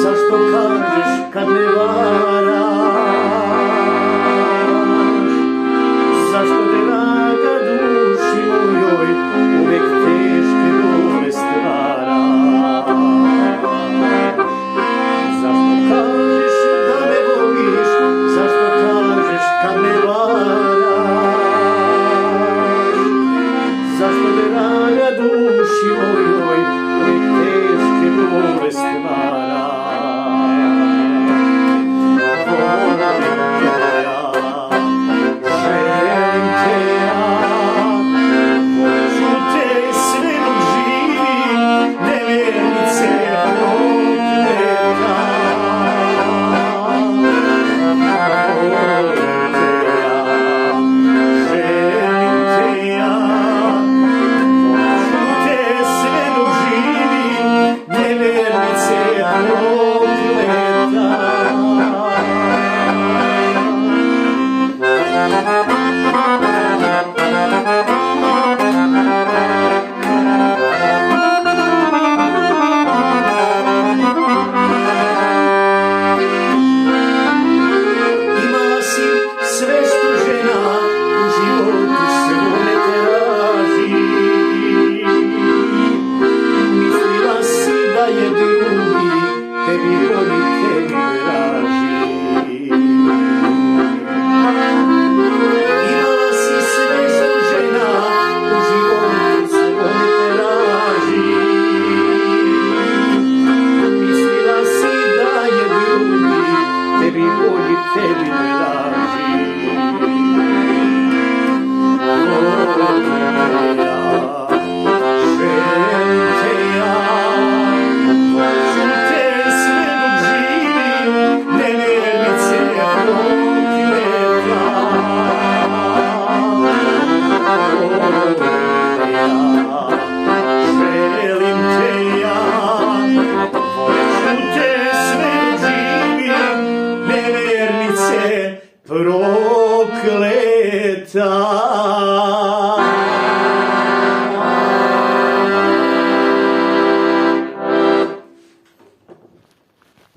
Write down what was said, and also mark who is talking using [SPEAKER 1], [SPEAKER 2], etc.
[SPEAKER 1] Zašto kažeš kad me varaš? Zašto draga duši mojoj uvek teške bole stvaraš? Zašto kažeš da me voliš? Zašto kažeš kad me varaš? Zašto draga duši mojoj uvek teške bole stvaraš?
[SPEAKER 2] Pro